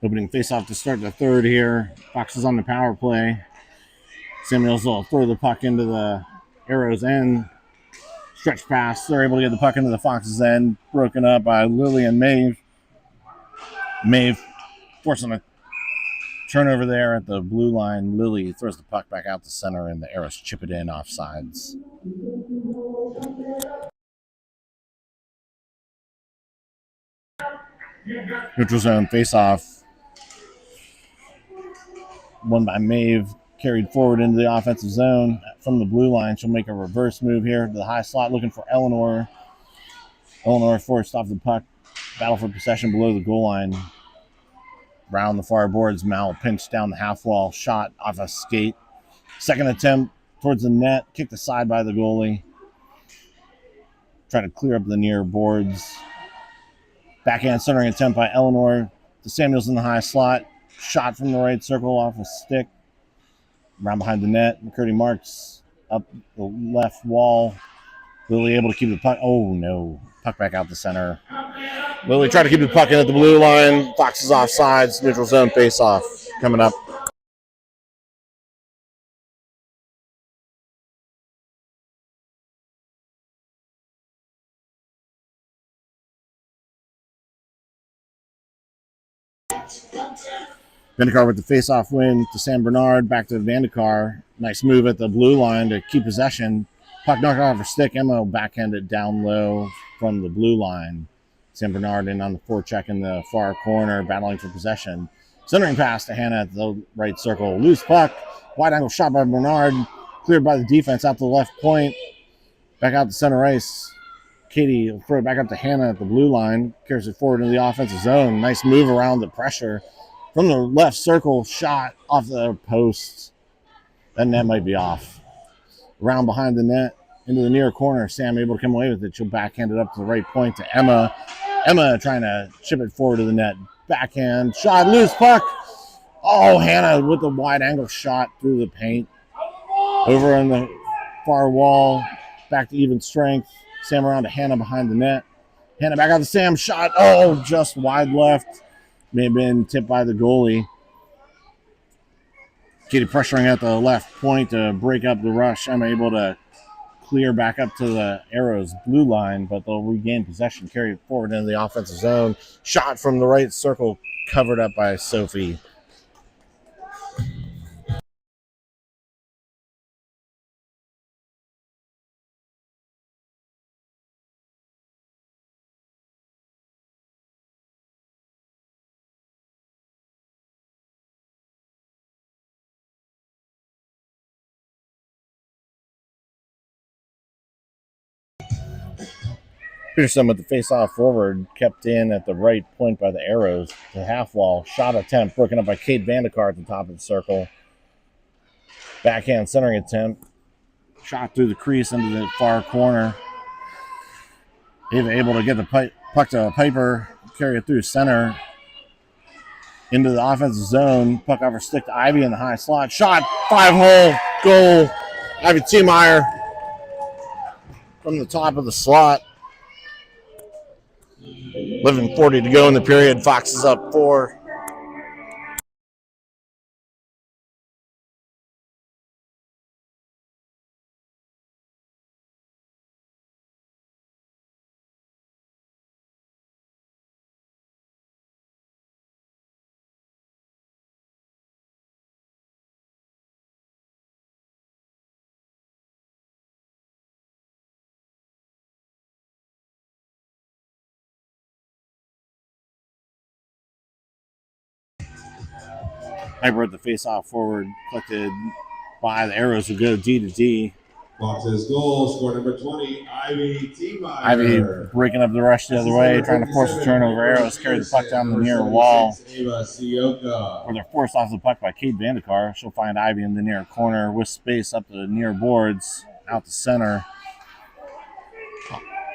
S1: Opening face-off to start the third here. Fox is on the power play. Samuels will throw the puck into the Arrow's end. Stretch pass. They're able to get the puck into the Fox's end. Broken up by Lily and Maeve. Maeve forcing a turnover there at the blue line. Lily throws the puck back out the center, and the Arrows chip it in offsides. Neutral zone face-off. Won by Maeve, carried forward into the offensive zone from the blue line. She'll make a reverse move here to the high slot, looking for Eleanor. Eleanor forced off the puck. Battle for possession below the goal line. Round the far boards, Mal pinched down the half wall, shot off a skate. Second attempt towards the net, kicked aside by the goalie. Try to clear up the near boards. Backhand centering attempt by Eleanor to Samuels in the high slot. Shot from the right circle off a stick. Around behind the net. McCurdy Marks up the left wall. Lily able to keep the puck. Oh, no. Puck back out the center. Lily tried to keep the puck in at the blue line. Fox is offsides. Neutral zone face-off coming up. Vandekar with the face-off win to San Bernard. Back to Vandekar. Nice move at the blue line to keep possession. Puck knocked off her stick. Emma backhanded down low from the blue line. San Bernard in on the forecheck in the far corner, battling for possession. Centering pass to Hannah at the right circle. Loose puck. Wide angle shot by Bernard. Cleared by the defense out to the left point. Back out to center ice. Katie will throw it back up to Hannah at the blue line. Carries it forward into the offensive zone. Nice move around the pressure. From the left circle, shot off the post. That net might be off. Around behind the net, into the near corner. Sam able to come away with it. She'll backhand it up to the right point to Emma. Emma trying to chip it forward to the net. Backhand, shot, loose puck. Oh, Hannah with the wide angle shot through the paint. Over on the far wall, back to even strength. Sam around to Hannah behind the net. Hannah back out to Sam, shot. Oh, just wide left. May have been tipped by the goalie. Katie pressuring at the left point to break up the rush. Emma able to clear back up to the Arrows blue line, but they'll regain possession, carry it forward into the offensive zone. Shot from the right circle, covered up by Sophie. Peterson with the face-off forward, kept in at the right point by the Arrows. The half wall shot attempt broken up by Kate Vandekar at the top of the circle. Backhand centering attempt. Shot through the crease into the far corner. Ava able to get the puck to Piper, carry it through center. Into the offensive zone. Puck off her stick to Ivy in the high slot. Shot, 5-hole, goal. Ivy Tiemeyer from the top of the slot. 11:40 to go in the period. Fox is up 4. Piper at the face-off forward, collected by the Arrows who go D to D.
S2: Fox's goal, score number 20, Ivy Tiemeyer.
S1: Ivy breaking up the rush the other way, trying to force a turnover. Arrows carry the puck down the near wall. Where they're forced off the puck by Kate Vandekar. She'll find Ivy in the near corner with space up to the near boards, out to center.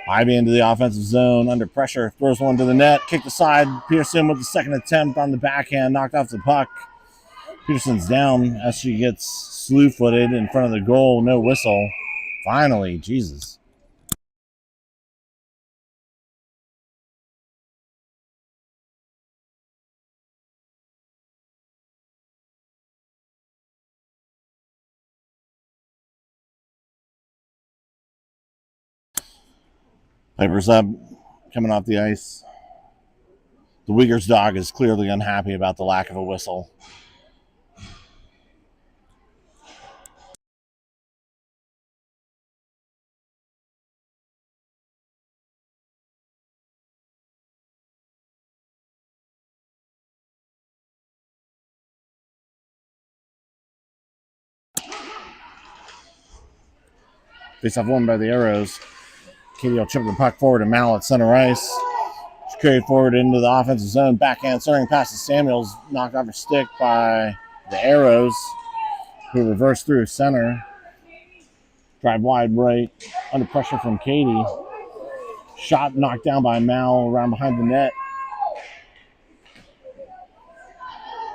S1: Ivy into the offensive zone, under pressure, throws one to the net, kicked aside. Peterson with the second attempt on the backhand, knocked off the puck. Peterson's down as she gets slew-footed in front of the goal. No whistle. Finally, Jesus. Piper's up, coming off the ice. The Uyghur's dog is clearly unhappy about the lack of a whistle. Face-off won by the Arrows. Katie will chip the puck forward to Mal at center ice. She carried forward into the offensive zone. Backhand centering pass to Samuels. Knocked off her stick by the Arrows, who reversed through center. Drive wide right. Under pressure from Katie. Shot knocked down by Mal around behind the net.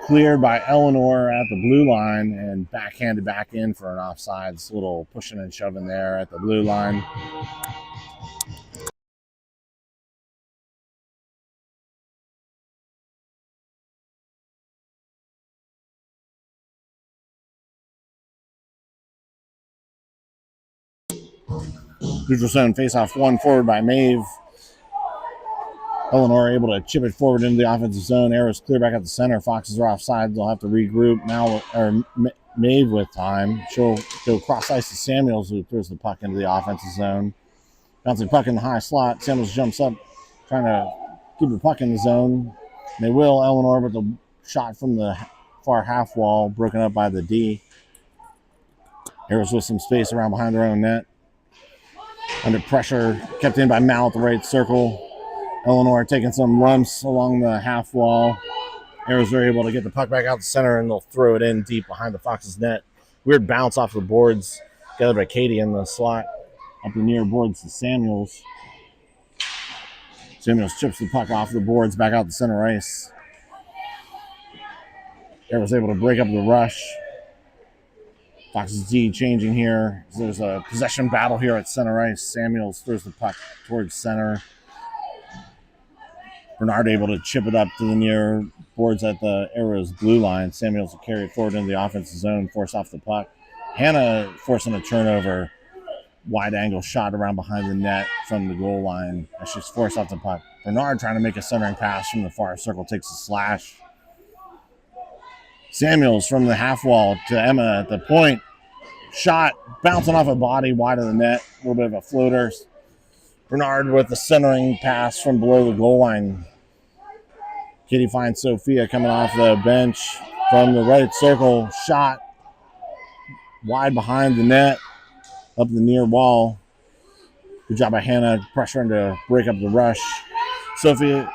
S1: Cleared by Eleanor at the blue line and backhanded back in for an offsides. Little pushing and shoving there at the blue line. Neutral zone face-off one forward by Maeve. Eleanor able to chip it forward into the offensive zone. Arrows clear back at the center. Foxes are offside. They'll have to regroup. Maeve with time. She'll go cross ice to Samuels, who throws the puck into the offensive zone. Bouncing puck in the high slot. Samuels jumps up, trying to keep the puck in the zone. They will, Eleanor, but the shot from the far half wall broken up by the D. Arrows with some space around behind their own net. Under pressure, kept in by Mal at the right circle. Eleanor taking some lumps along the half wall. Arrows are able to get the puck back out the center, and they'll throw it in deep behind the Foxes' net. Weird bounce off the boards, gathered by Katie in the slot. Up the near boards to Samuels. Samuels chips the puck off the boards back out the center ice. Arrows able to break up the rush. Foxes D changing here. So there's a possession battle here at center ice. Samuels throws the puck towards center. Bernard able to chip it up to the near boards at the Arrows blue line. Samuels will carry it forward into the offensive zone, force off the puck. Hannah forcing a turnover. Wide angle shot around behind the net from the goal line. That's just forced off the puck. Bernard trying to make a centering pass from the far circle, takes a slash. Samuels from the half wall to Emma at the point. Shot bouncing off a body wide of the net. A little bit of a floater. Bernard with the centering pass from below the goal line. Kitty finds Sophia coming off the bench from the right circle. Shot wide behind the net. Up the near wall. Good job by Hannah pressuring to break up the rush. Sophia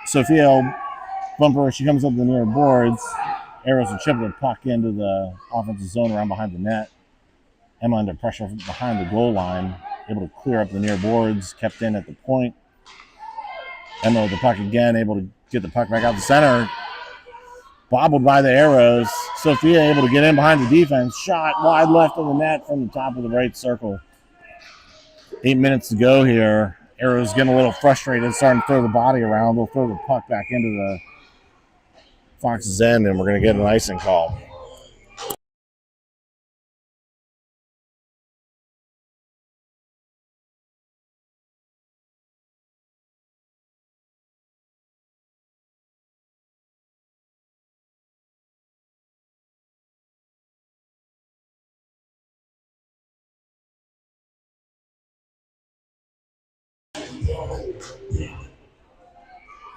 S1: bumper, she comes up the near boards. Arrows will chip the puck into the offensive zone around behind the net. Emma under pressure behind the goal line. Able to clear up the near boards, kept in at the point. Emma with the puck again, able to get the puck back out the center. Bobbled by the Arrows. Sophia able to get in behind the defense. Shot wide left of the net from the top of the right circle. 8 minutes to go here. Arrows getting a little frustrated, starting to throw the body around. They'll throw the puck back into the Fox's end, and we're going to get an icing call.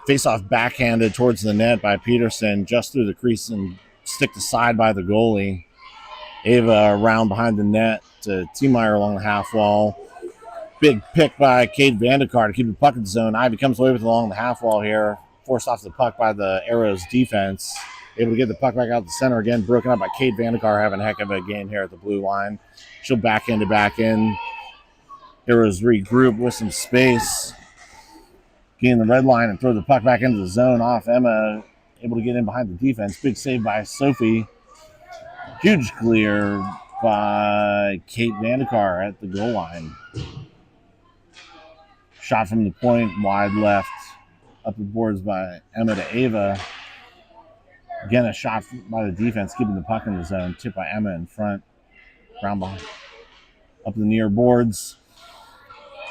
S1: Face-off backhanded towards the net by Peterson, just through the crease and sticked aside by the goalie. Ava around behind the net to T-Meyer along the half wall. Big pick by Kate Vandekar to keep the puck in the zone. Ivy comes away with it along the half wall here. Forced off the puck by the Arrows defense. Able to get the puck back out the center again. Broken up by Kate Vandekar, having a heck of a game here at the blue line. She'll backhand it back in. Arrows regroup with some space. Gain the red line and throw the puck back into the zone off Emma. Able to get in behind the defense. Big save by Sophie. Huge clear by Kate Vandekar at the goal line. Shot from the point, wide left. Up the boards by Emma to Ava. Again, a shot by the defense, keeping the puck in the zone. Tipped by Emma in front. Ground ball. Up the near boards.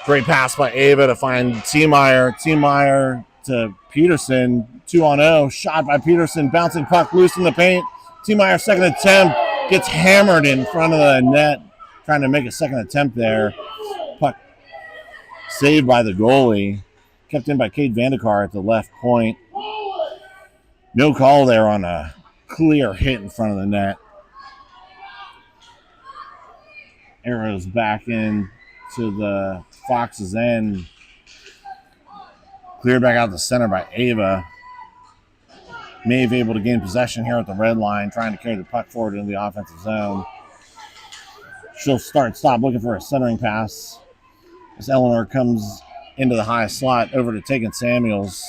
S1: Great pass by Ava to find T-Meyer. T-Meyer to Peterson. 2-on-0. Shot by Peterson. Bouncing puck loose in the paint. T-Meyer second attempt. Gets hammered in front of the net. Trying to make a second attempt there. Puck saved by the goalie. Kept in by Kate Vandekar at the left point. No call there on a clear hit in front of the net. Arrows back in to the Fox's end. Cleared back out the center by Ava. Maeve able to gain possession here at the red line, trying to carry the puck forward into the offensive zone. She'll stop looking for a centering pass as Eleanor comes into the high slot over to Tegan Samuels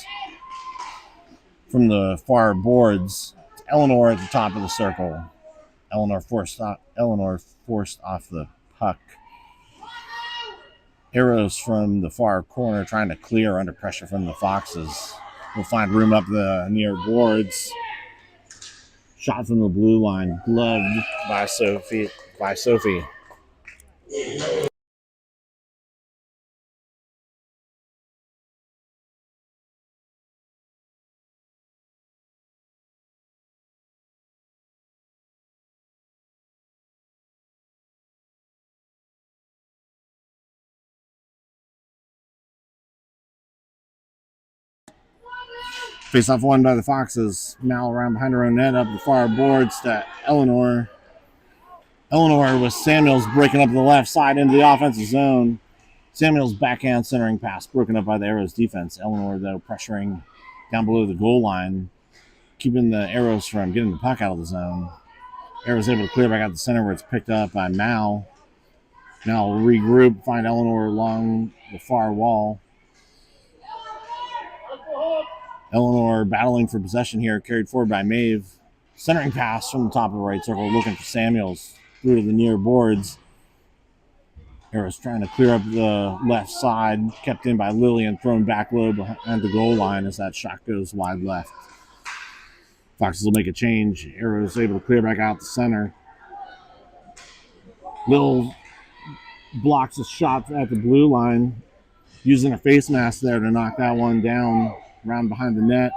S1: from the far boards. Eleanor at the top of the circle. Eleanor forced off the puck. Arrows from the far corner trying to clear under pressure from the Foxes. We'll find room up the near boards. Shot from the blue line, gloved by Sophie. Face off one by the Foxes. Mal around behind her own net, up the far boards to Eleanor. Eleanor with Samuels breaking up the left side into the offensive zone. Samuels backhand centering pass broken up by the Arrows defense. Eleanor, though, pressuring down below the goal line, keeping the Arrows from getting the puck out of the zone. Arrows able to clear back out the center where it's picked up by Mao. Now will regroup, find Eleanor along the far wall. Eleanor battling for possession here, carried forward by Maeve. Centering pass from the top of the right circle, looking for Samuels through to the near boards. Arrows trying to clear up the left side, kept in by Lillian, thrown back low behind the goal line as that shot goes wide left. Foxes will make a change. Arrows able to clear back out the center. Lil blocks a shot at the blue line, using a face mask there to knock that one down around behind the net.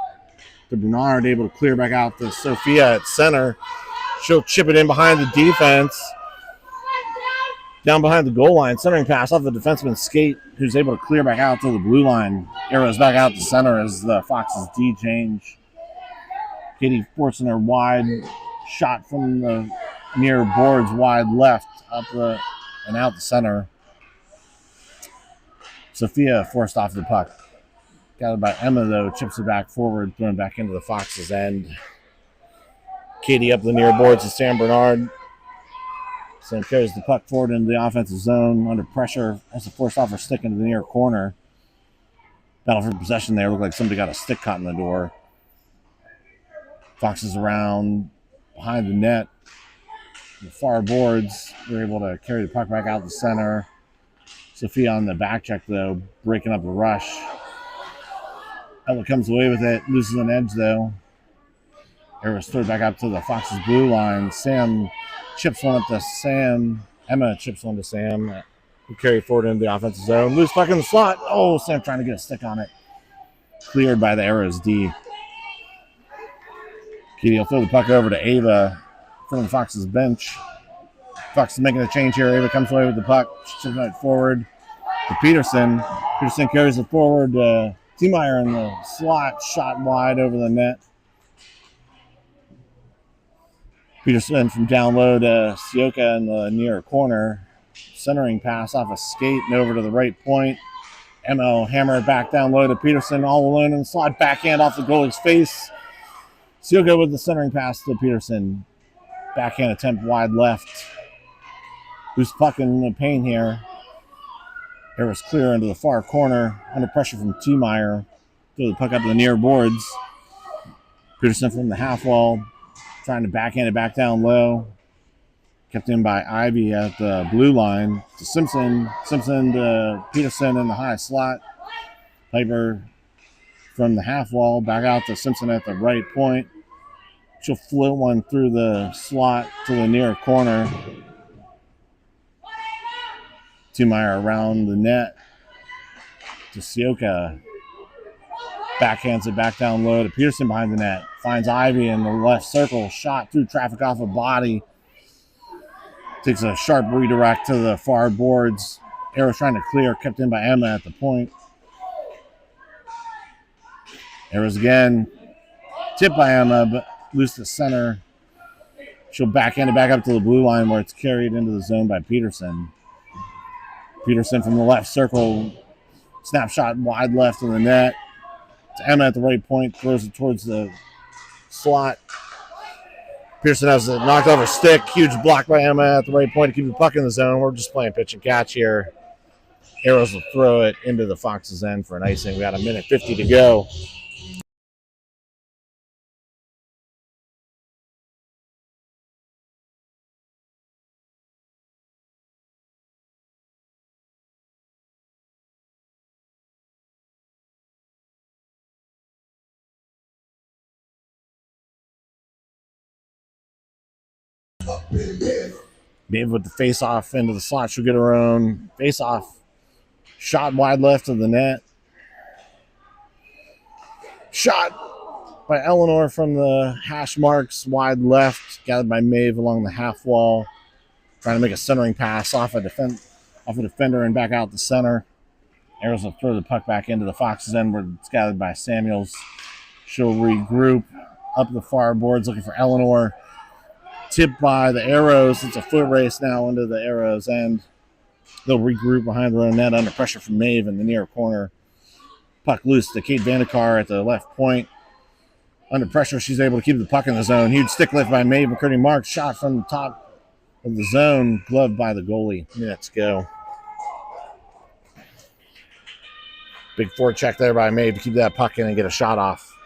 S1: To Bernard, able to clear back out to Sophia at center. She'll chip it in behind the defense. Down behind the goal line, centering pass off the defenseman's skate, who's able to clear back out to the blue line. Arrows back out to center as the Foxes D change. Katie forcing her wide shot from the near boards wide left up and out the center. Sophia forced off the puck. Got it by Emma, though. Chips it back forward, thrown back into the Foxes' end. Katie up the near boards to Sam Bernard. Sam carries the puck forward into the offensive zone under pressure. Has to force off her stick into the near corner. Battle for possession there. Looked like somebody got a stick caught in the door. Foxes around behind the net. The far boards. They're able to carry the puck back out the center. Sophia on the back check, though, breaking up the rush. Ella comes away with it, loses an edge, though. Arrows throw back up to the Foxes' blue line. Sam chips one up to Sam. Emma chips one to Sam. Who carry forward into the offensive zone. Loose puck in the slot. Oh, Sam trying to get a stick on it. Cleared by the Arrows D. Katie will throw the puck over to Ava from the Foxes' bench. Foxes making a change here. Ava comes away with the puck. She's it forward to Peterson. Peterson carries it forward to Tiemeyer in the slot. Shot wide over the net. Peterson from down low to Sioka in the near corner. Centering pass off a skate and over to the right point. Emma hammer it back down low to Peterson, all alone in the slot. Backhand off the goalie's face. Sioka with the centering pass to Peterson. Backhand attempt wide left. Loose puck in the paint here. Arrows clear into the far corner. Under pressure from Tiemeyer. Throw the puck up to the near boards. Peterson from the half wall. Trying to backhand it back down low. Kept in by Ivy at the blue line. To Simpson. Simpson to Peterson in the high slot. Piper from the half wall. Back out to Simpson at the right point. She'll float one through the slot to the near corner. Tiemeyer around the net to Sioka. Backhands it back down low to Peterson behind the net. Finds Ivy in the left circle. Shot through traffic off a body. Takes a sharp redirect to the far boards. Arrows trying to clear. Kept in by Emma at the point. Arrows again. Tipped by Emma, but loose to center. She'll backhand it back up to the blue line where it's carried into the zone by Peterson. Peterson from the left circle. Snapshot wide left of the net. To Emma at the right point. Throws it towards the slot. Pearson has it knocked off her stick. Huge block by Emma at the right point to keep the puck in the zone. We're just playing pitch and catch here. Arrows will throw it into the Foxes' end for an icing. We got 1:50 to go. Dave with the face-off into the slot. She'll get her own face-off. Shot wide left of the net. Shot by Eleanor from the hash marks wide left. Gathered by Maeve along the half wall. Trying to make a centering pass off a defender and back out the center. Arrows will throw the puck back into the Foxes' end where it's gathered by Samuels. She'll regroup up the far boards looking for Eleanor. tipped by the Arrows. It's a foot race now into the Arrows end. They'll regroup behind their own net under pressure from Maeve in the near corner. Puck loose to Kate Vandekar at the left point. Under pressure, she's able to keep the puck in the zone. Huge stick lift by Maeve McCurdy Marks. Shot from the top of the zone, gloved by the goalie. Let's go. Big forecheck there by Maeve to keep that puck in and get a shot off.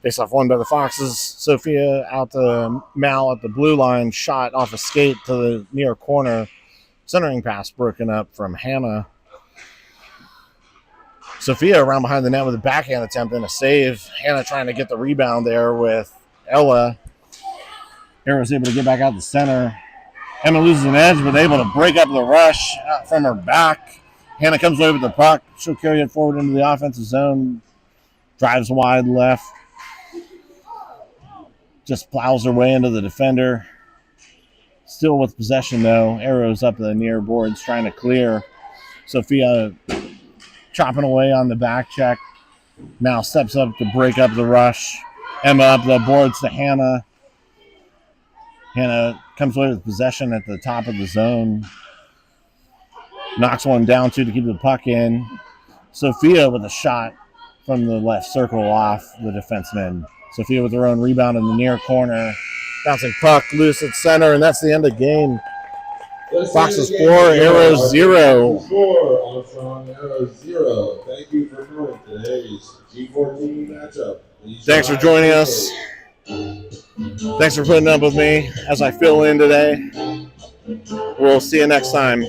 S1: Face off one by the Foxes. Sophia out to Mal at the blue line. Shot off a skate to the near corner. Centering pass broken up from Hannah. Sophia around behind the net with a backhand attempt and a save. Hannah trying to get the rebound there with Ella. Arrow's able to get back out the center. Emma loses an edge, but able to break up the rush out from her back. Hannah comes away with the puck. She'll carry it forward into the offensive zone. Drives wide left. Just plows her way into the defender. Still with possession, though. Arrows up the near boards trying to clear. Sophia chopping away on the back check. Now steps up to break up the rush. Emma up the boards to Hannah. Hannah comes away with possession at the top of the zone. Knocks one down, two to keep the puck in. Sophia with a shot from the left circle off the defenseman. Sophia with her own rebound in the near corner. Bouncing puck loose at center, and that's the end of the game. Foxes 4, Arrows 0.
S2: Score, Armstrong, Arrows 0. Thank you for knowing today's G14 matchup.
S1: Thanks for joining us. Thanks for putting up with me as I fill in today. We'll see you next time.